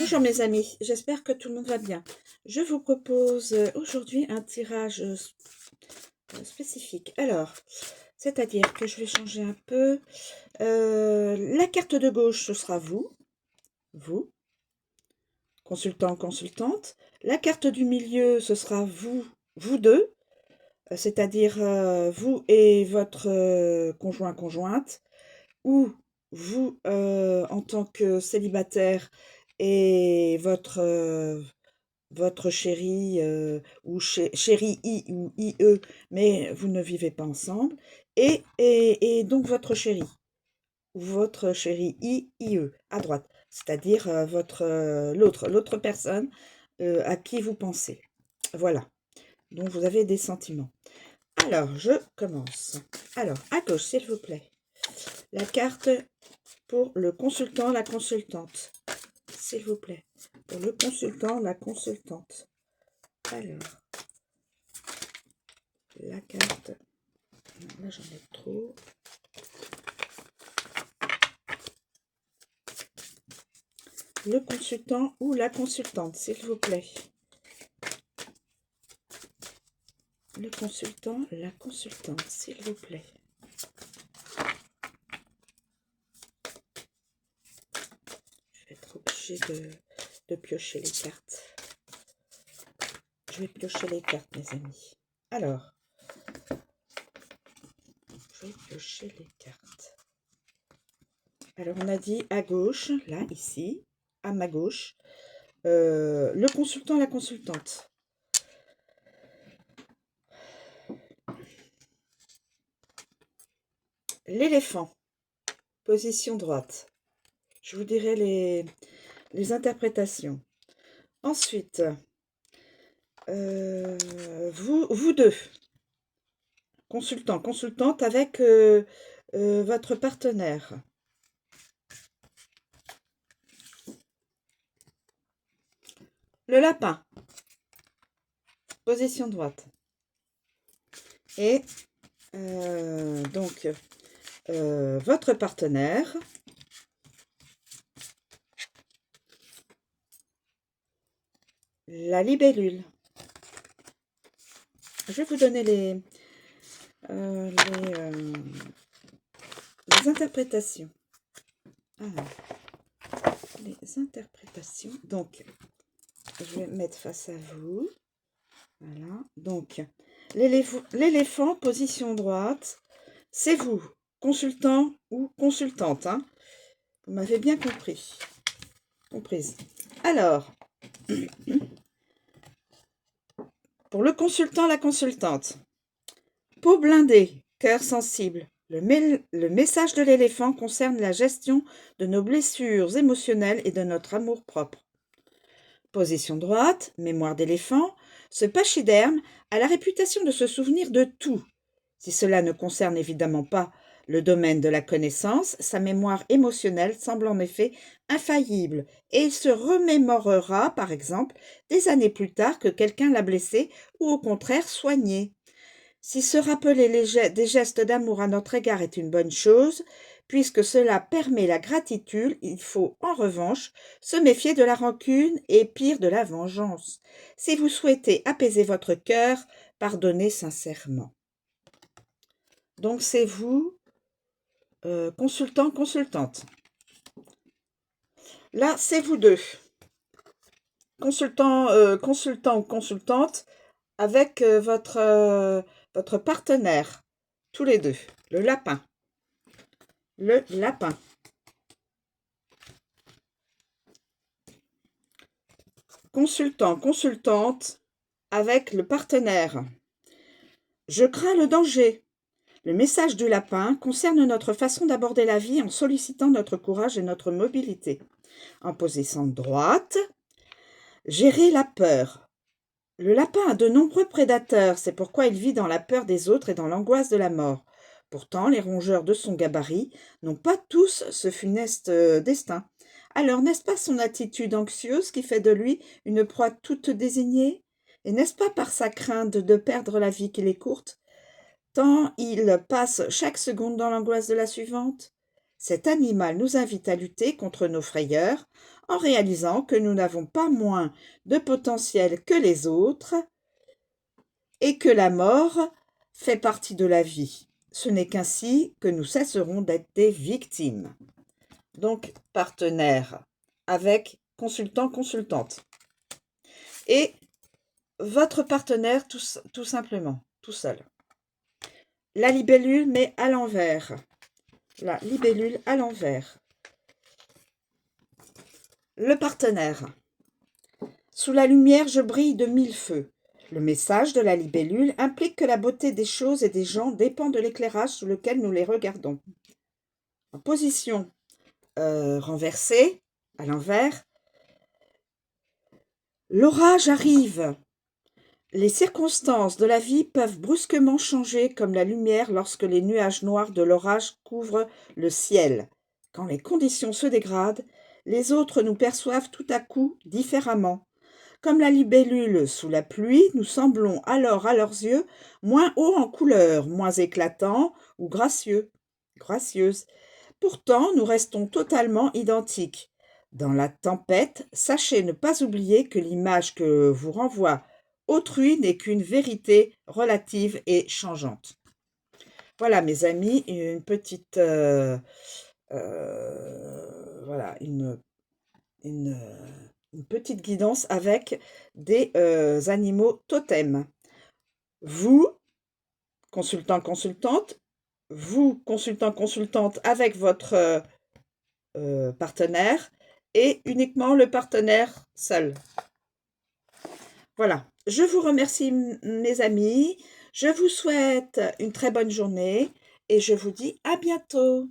Bonjour mes amis, j'espère que tout le monde va bien. Je vous propose aujourd'hui un tirage spécifique. Alors, c'est-à-dire que je vais changer un peu. La carte de gauche, ce sera vous, consultant, consultante. La carte du milieu, ce sera vous deux, c'est-à-dire vous et votre conjoint, conjointe, ou vous en tant que célibataire et votre chéri ou chéri I ou IE, mais vous ne vivez pas ensemble, et donc votre chéri ou votre chéri IE à droite, c'est-à-dire l'autre personne à qui vous pensez. Voilà, donc vous avez des sentiments. Alors, je commence. Alors, à gauche, s'il vous plaît, la carte pour le consultant, la consultante. S'il vous plaît, pour le consultant, la consultante. Alors, la carte. Non, là, j'en ai trop. Le consultant ou la consultante, s'il vous plaît. Le consultant, la consultante, s'il vous plaît. Je vais être obligée de piocher les cartes. Je vais piocher les cartes, mes amis. Alors, je vais piocher les cartes. Alors, on a dit à gauche, là, ici, à ma gauche, le consultant, la consultante. L'éléphant, position droite. Je vous dirai les interprétations. Ensuite, vous deux, consultant, consultante avec votre partenaire. Le lapin, position droite. Et donc, votre partenaire. La libellule. Je vais vous donner les interprétations. Alors, les interprétations. Donc, je vais mettre face à vous. Voilà. Donc, l'éléphant, position droite, c'est vous, consultant ou consultante. Hein. Vous m'avez bien compris. Comprise. Alors, pour le consultant, la consultante. Peau blindée, cœur sensible. Le message de l'éléphant concerne la gestion de nos blessures émotionnelles et de notre amour-propre. Position droite, mémoire d'éléphant. Ce pachyderme a la réputation de se souvenir de tout. Si cela ne concerne évidemment pas le domaine de la connaissance, sa mémoire émotionnelle semble en effet infaillible et il se remémorera, par exemple, des années plus tard que quelqu'un l'a blessé ou au contraire soigné. Si se rappeler des gestes d'amour à notre égard est une bonne chose, puisque cela permet la gratitude, il faut en revanche se méfier de la rancune et pire de la vengeance. Si vous souhaitez apaiser votre cœur, pardonnez sincèrement. Donc c'est vous, consultant, consultante. Là, c'est vous deux, consultant ou consultante, avec votre partenaire, tous les deux, le lapin. Le lapin. Consultant, consultante, avec le partenaire. Je crains le danger. Le message du lapin concerne notre façon d'aborder la vie en sollicitant notre courage et notre mobilité. En position droite, gérer la peur. Le lapin a de nombreux prédateurs, c'est pourquoi il vit dans la peur des autres et dans l'angoisse de la mort. Pourtant, les rongeurs de son gabarit n'ont pas tous ce funeste destin. Alors, n'est-ce pas son attitude anxieuse qui fait de lui une proie toute désignée? Et n'est-ce pas par sa crainte de perdre la vie qu'il est courte, tant il passe chaque seconde dans l'angoisse de la suivante? Cet animal nous invite à lutter contre nos frayeurs en réalisant que nous n'avons pas moins de potentiel que les autres et que la mort fait partie de la vie. Ce n'est qu'ainsi que nous cesserons d'être des victimes. Donc, partenaire avec consultant, consultante. Et votre partenaire tout simplement, tout seul. La libellule, mais à l'envers. La libellule à l'envers. Le partenaire. Sous la lumière, je brille de mille feux. Le message de la libellule implique que la beauté des choses et des gens dépend de l'éclairage sous lequel nous les regardons. En position renversée, à l'envers, l'orage arrive. Les circonstances de la vie peuvent brusquement changer comme la lumière lorsque les nuages noirs de l'orage couvrent le ciel. Quand les conditions se dégradent, les autres nous perçoivent tout à coup différemment. Comme la libellule sous la pluie, nous semblons alors à leurs yeux moins hauts en couleur, moins éclatants ou gracieuses. Pourtant, nous restons totalement identiques. Dans la tempête, sachez ne pas oublier que l'image que vous renvoie autrui n'est qu'une vérité relative et changeante. Voilà, mes amis, une petite, voilà, une petite guidance avec des animaux totems. Vous, consultant, consultante, vous, consultant, consultante, avec votre partenaire et uniquement le partenaire seul. Voilà, je vous remercie mes amis, je vous souhaite une très bonne journée et je vous dis à bientôt.